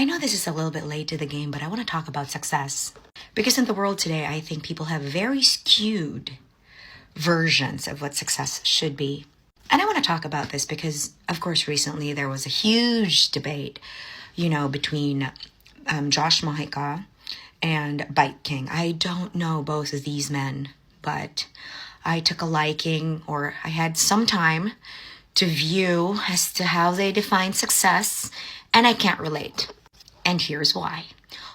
I know this is a little bit late to the game, but I want to talk about success. Because in the world today, I think people have very skewed versions of what success should be. And I want to talk about this because, of course, recently there was a huge debate, between Josh Mojica and Bike King. I don't know both of these men, but I took a liking, or I had some time to view as to how they define success, and I can't relate. And here's why.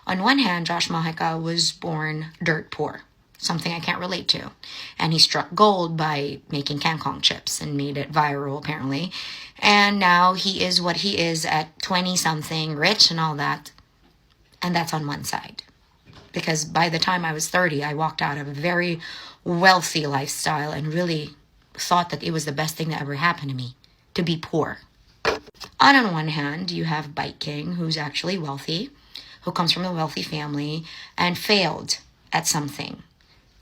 On one hand, Josh Mojica was born dirt poor, something I can't relate to. And he struck gold by making Kangkong chips and made it viral, apparently. And now he is what he is at 20-something, rich and all that. And that's on one side. Because by the time I was 30, I walked out of a very wealthy lifestyle and really thought that it was the best thing that ever happened to me, to be poor. On one hand, you have Bike King, who's actually wealthy, who comes from a wealthy family and failed at something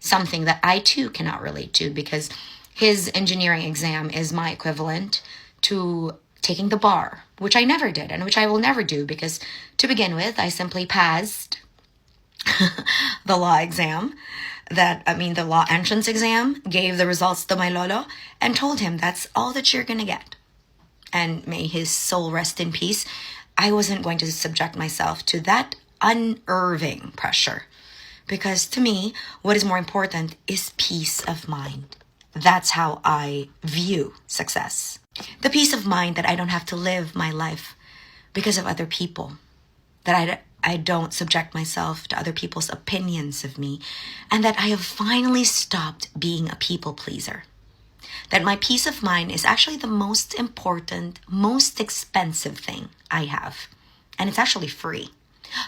that I too cannot relate to, because his engineering exam is my equivalent to taking the bar, which I never did and which I will never do, because to begin with, I simply passed the law exam, the law entrance exam, gave the results to my lolo and told him that's all that you're going to get. And may his soul rest in peace. I wasn't going to subject myself to that unnerving pressure, because to me, what is more important is peace of mind. That's how I view success. The peace of mind that I don't have to live my life because of other people, that I don't subject myself to other people's opinions of me, and that I have finally stopped being a people pleaser. That my peace of mind is actually the most important, most expensive thing I have. And it's actually free.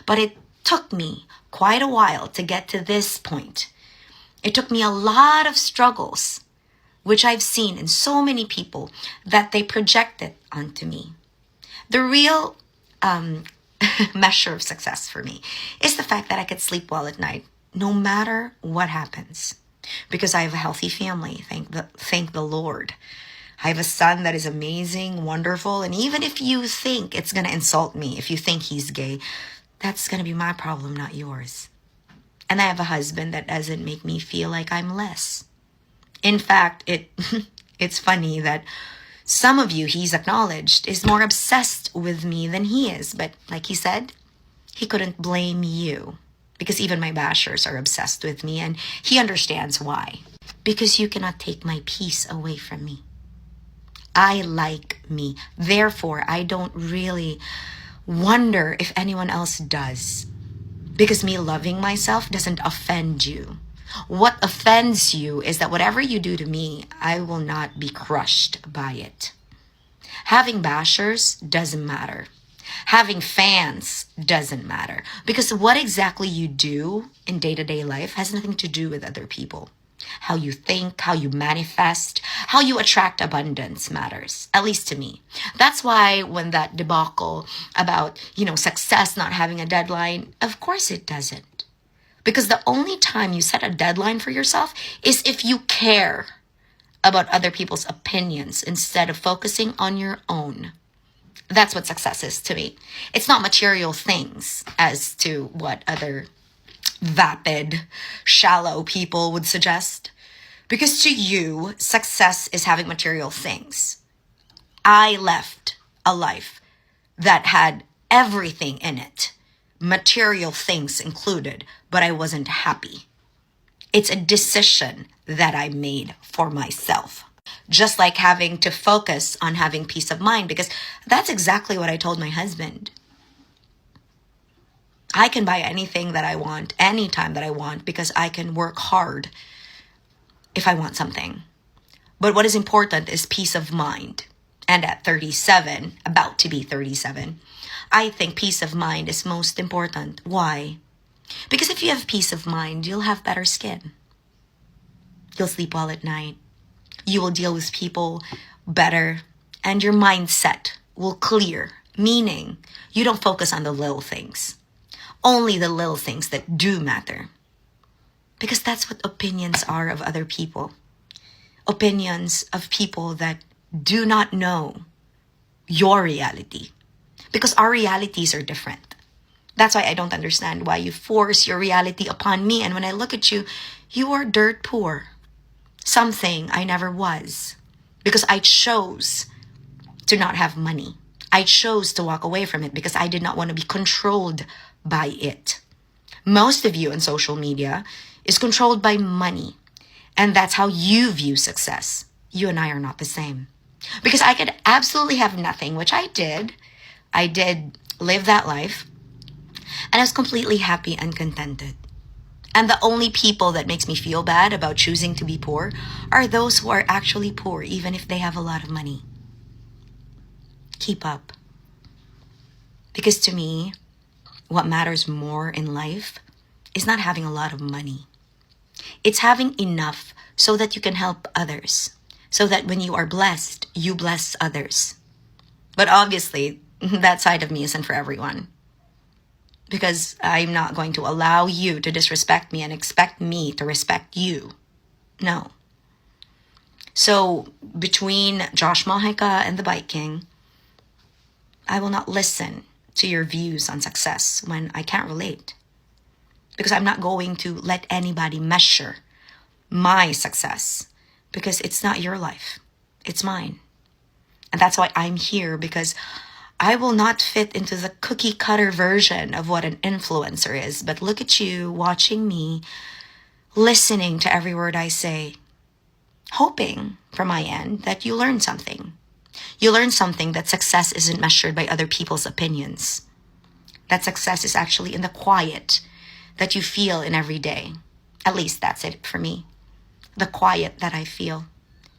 But it took me quite a while to get to this point. It took me a lot of struggles, which I've seen in so many people, that they projected onto me. The real measure of success for me is the fact that I could sleep well at night, no matter what happens. Because I have a healthy family, thank the Lord. I have a son that is amazing, wonderful, and even if you think it's going to insult me, if you think he's gay, that's going to be my problem, not yours. And I have a husband that doesn't make me feel like I'm less. In fact, it's funny that some of you, he's acknowledged, is more obsessed with me than he is. But like he said, he couldn't blame you. Because even my bashers are obsessed with me, and he understands why. Because you cannot take my peace away from me. I like me. Therefore, I don't really wonder if anyone else does. Because me loving myself doesn't offend you. What offends you is that whatever you do to me, I will not be crushed by it. Having bashers doesn't matter. Having fans doesn't matter, because what exactly you do in day-to-day life has nothing to do with other people. How you think, how you manifest, how you attract abundance matters, at least to me. That's why when that debacle about, success not having a deadline, of course it doesn't. Because the only time you set a deadline for yourself is if you care about other people's opinions instead of focusing on your own. That's what success is to me. It's not material things as to what other vapid, shallow people would suggest. Because to you, success is having material things. I left a life that had everything in it, material things included, but I wasn't happy. It's a decision that I made for myself. Just like having to focus on having peace of mind, because that's exactly what I told my husband. I can buy anything that I want, anytime that I want, because I can work hard if I want something. But what is important is peace of mind. And at 37, about to be 37, I think peace of mind is most important. Why? Because if you have peace of mind, you'll have better skin. You'll sleep well at night. You will deal with people better, and your mindset will clear, meaning you don't focus on the little things. Only the little things that do matter. Because that's what opinions are of other people. Opinions of people that do not know your reality. Because our realities are different. That's why I don't understand why you force your reality upon me. And when I look at you, you are dirt poor. Something I never was. Because I chose to not have money. I chose to walk away from it because I did not want to be controlled by it. Most of you on social media is controlled by money. And that's how you view success. You and I are not the same. Because I could absolutely have nothing, which I did. I did live that life. And I was completely happy and contented. And the only people that makes me feel bad about choosing to be poor are those who are actually poor, even if they have a lot of money. Keep up. Because to me, what matters more in life is not having a lot of money. It's having enough so that you can help others. So that when you are blessed, you bless others. But obviously, that side of me isn't for everyone. Because I'm not going to allow you to disrespect me and expect me to respect you. No. So, between Josh Mahika and the Bike King, I will not listen to your views on success when I can't relate. Because I'm not going to let anybody measure my success. Because it's not your life. It's mine. And that's why I'm here, because I will not fit into the cookie cutter version of what an influencer is. But look at you watching me, listening to every word I say, hoping from my end that you learn something. You learn something that success isn't measured by other people's opinions. That success is actually in the quiet that you feel in every day. At least that's it for me. The quiet that I feel.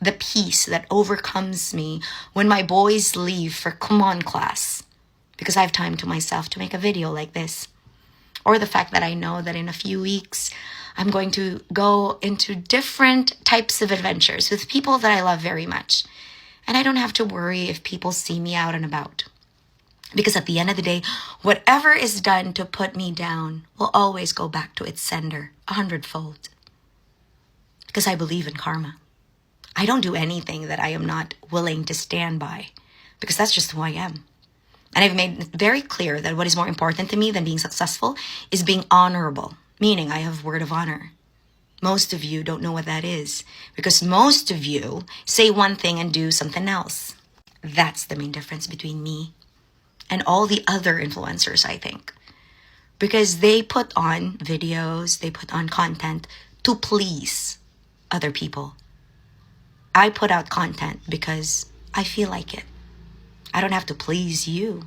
The peace that overcomes me when my boys leave for Kumon class. Because I have time to myself to make a video like this. Or the fact that I know that in a few weeks, I'm going to go into different types of adventures with people that I love very much. And I don't have to worry if people see me out and about. Because at the end of the day, whatever is done to put me down will always go back to its sender 100-fold. Because I believe in karma. I don't do anything that I am not willing to stand by. Because that's just who I am. And I've made it very clear that what is more important to me than being successful is being honorable. Meaning I have word of honor. Most of you don't know what that is. Because most of you say one thing and do something else. That's the main difference between me and all the other influencers, I think. Because they put on videos, they put on content to please other people. I put out content because I feel like it. I don't have to please you.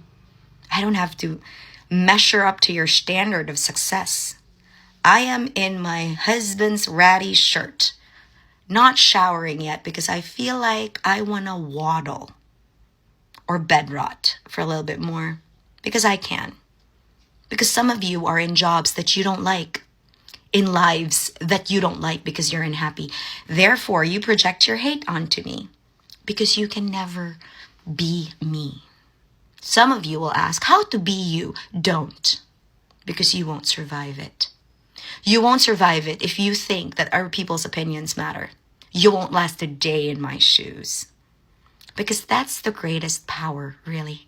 I don't have to measure up to your standard of success. I am in my husband's ratty shirt, not showering yet because I feel like I want to waddle or bed rot for a little bit more because I can. Because some of you are in jobs that you don't like, in lives that you don't like because you're unhappy. Therefore, you project your hate onto me because you can never be me. Some of you will ask, how to be you? Don't. Because you won't survive it. You won't survive it if you think that other people's opinions matter. You won't last a day in my shoes. Because that's the greatest power, really.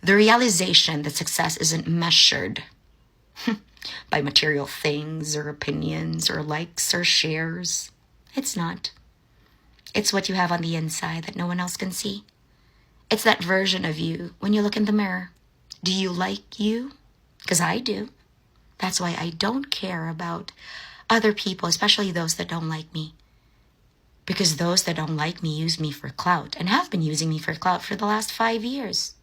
The realization that success isn't measured by material things or opinions or likes or shares. It's not. It's what you have on the inside that no one else can see. It's that version of you when you look in the mirror. Do you like you? Because I do. That's why I don't care about other people, especially those that don't like me. Because those that don't like me use me for clout and have been using me for clout for the last 5 years.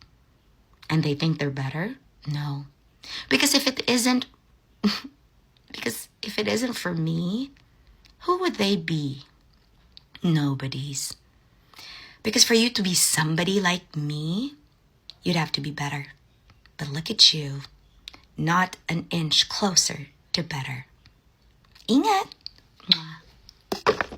And they think they're better? No. Because if it isn't for me, who would they be? Nobody's. Because for you to be somebody like me, you'd have to be better. But look at you, not an inch closer to better. Ingat! Mwah.